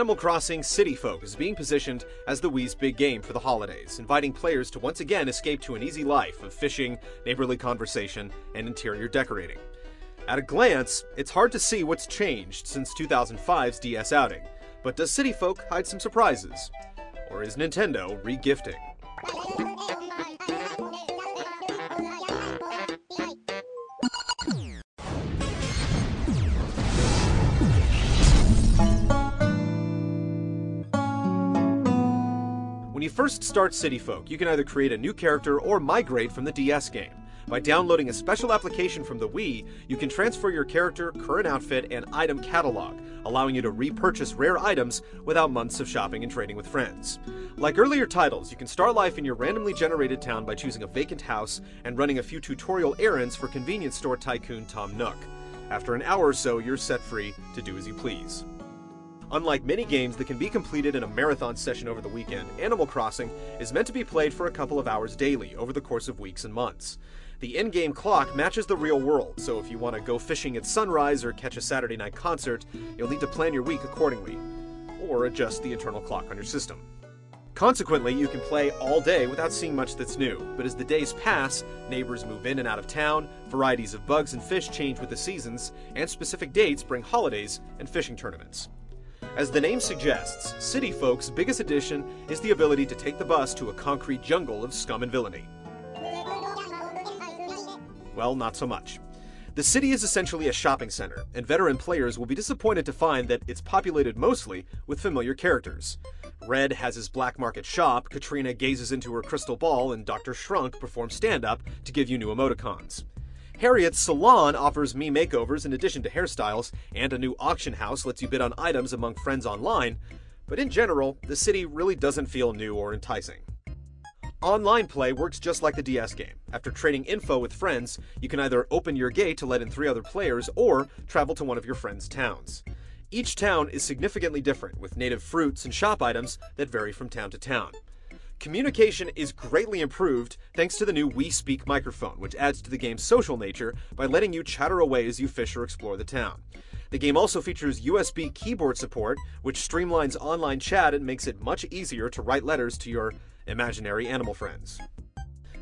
Animal Crossing City Folk is being positioned as the Wii's big game for the holidays, inviting players to once again escape to an easy life of fishing, neighborly conversation, and interior decorating. At a glance, it's hard to see what's changed since 2005's DS outing, but does City Folk hide some surprises? Or is Nintendo re-gifting? When you first start City Folk, you can either create a new character or migrate from the DS game. By downloading a special application from the Wii, you can transfer your character, current outfit, and item catalog, allowing you to repurchase rare items without months of shopping and trading with friends. Like earlier titles, you can start life in your randomly generated town by choosing a vacant house and running a few tutorial errands for convenience store tycoon Tom Nook. After an hour or so, you're set free to do as you please. Unlike many games that can be completed in a marathon session over the weekend, Animal Crossing is meant to be played for a couple of hours daily over the course of weeks and months. The in-game clock matches the real world, so if you want to go fishing at sunrise or catch a Saturday night concert, you'll need to plan your week accordingly, or adjust the internal clock on your system. Consequently, you can play all day without seeing much that's new, but as the days pass, neighbors move in and out of town, varieties of bugs and fish change with the seasons, and specific dates bring holidays and fishing tournaments. As the name suggests, City Folk's biggest addition is the ability to take the bus to a concrete jungle of scum and villainy. Well, not so much. The city is essentially a shopping center, and veteran players will be disappointed to find that it's populated mostly with familiar characters. Red has his black market shop, Katrina gazes into her crystal ball, and Dr. Shrunk performs stand-up to give you new emoticons. Harriet's salon offers me makeovers in addition to hairstyles, and a new auction house lets you bid on items among friends online, but in general, the city really doesn't feel new or enticing. Online play works just like the DS game. After trading info with friends, you can either open your gate to let in 3 other players, or travel to one of your friends' towns. Each town is significantly different, with native fruits and shop items that vary from town to town. Communication is greatly improved thanks to the new Wii Speak microphone, which adds to the game's social nature by letting you chatter away as you fish or explore the town. The game also features USB keyboard support, which streamlines online chat and makes it much easier to write letters to your imaginary animal friends.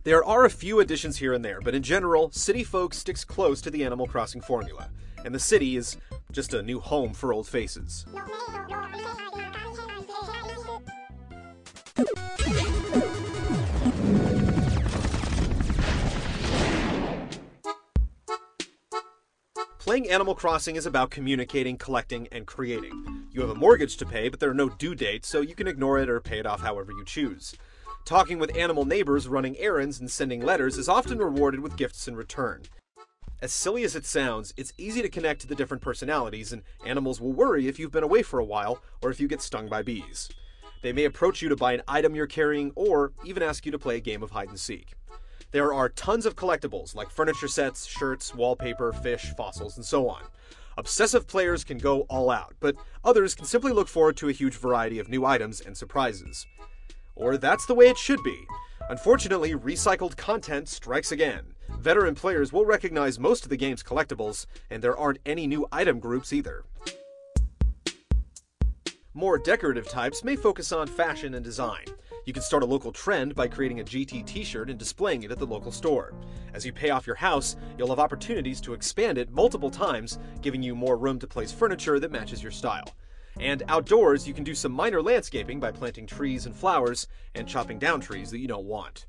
There are a few additions here and there, but in general, City Folk sticks close to the Animal Crossing formula, and the city is just a new home for old faces. Playing Animal Crossing is about communicating, collecting, and creating. You have a mortgage to pay, but there are no due dates, so you can ignore it or pay it off however you choose. Talking with animal neighbors, running errands, and sending letters is often rewarded with gifts in return. As silly as it sounds, it's easy to connect to the different personalities, and animals will worry if you've been away for a while or if you get stung by bees. They may approach you to buy an item you're carrying, or even ask you to play a game of hide and seek. There are tons of collectibles, like furniture sets, shirts, wallpaper, fish, fossils, and so on. Obsessive players can go all out, but others can simply look forward to a huge variety of new items and surprises. Or that's the way it should be. Unfortunately, recycled content strikes again. Veteran players will recognize most of the game's collectibles, and there aren't any new item groups either. More decorative types may focus on fashion and design. You can start a local trend by creating a GT t-shirt and displaying it at the local store. As you pay off your house, you'll have opportunities to expand it multiple times, giving you more room to place furniture that matches your style. And outdoors, you can do some minor landscaping by planting trees and flowers and chopping down trees that you don't want.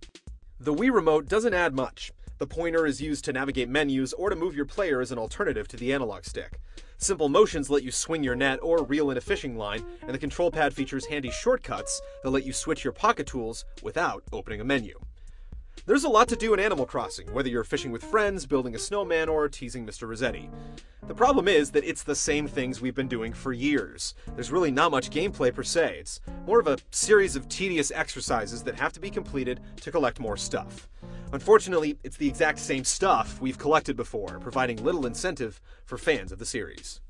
The Wii Remote doesn't add much. The pointer is used to navigate menus or to move your player as an alternative to the analog stick. Simple motions let you swing your net or reel in a fishing line, and the control pad features handy shortcuts that let you switch your pocket tools without opening a menu. There's a lot to do in Animal Crossing, whether you're fishing with friends, building a snowman, or teasing Mr. Rossetti. The problem is that it's the same things we've been doing for years. There's really not much gameplay per se. It's more of a series of tedious exercises that have to be completed to collect more stuff. Unfortunately, it's the exact same stuff we've collected before, providing little incentive for fans of the series.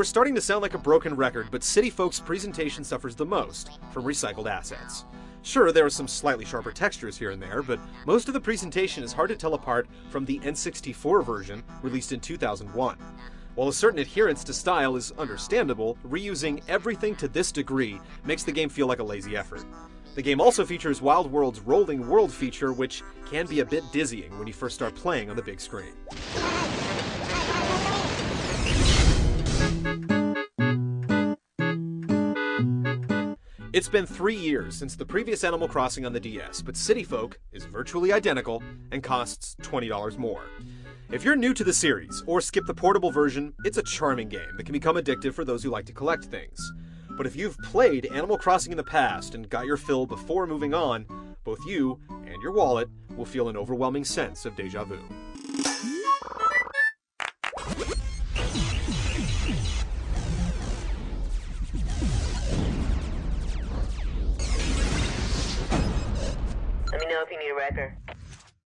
We're starting to sound like a broken record, but City Folk's presentation suffers the most from recycled assets. Sure, there are some slightly sharper textures here and there, but most of the presentation is hard to tell apart from the N64 version released in 2001. While a certain adherence to style is understandable, reusing everything to this degree makes the game feel like a lazy effort. The game also features Wild World's rolling world feature, which can be a bit dizzying when you first start playing on the big screen. It's been 3 years since the previous Animal Crossing on the DS, but City Folk is virtually identical and costs $20 more. If you're new to the series, or skip the portable version, it's a charming game that can become addictive for those who like to collect things. But if you've played Animal Crossing in the past and got your fill before moving on, both you and your wallet will feel an overwhelming sense of déjà vu. Let me know if you need a wrecker.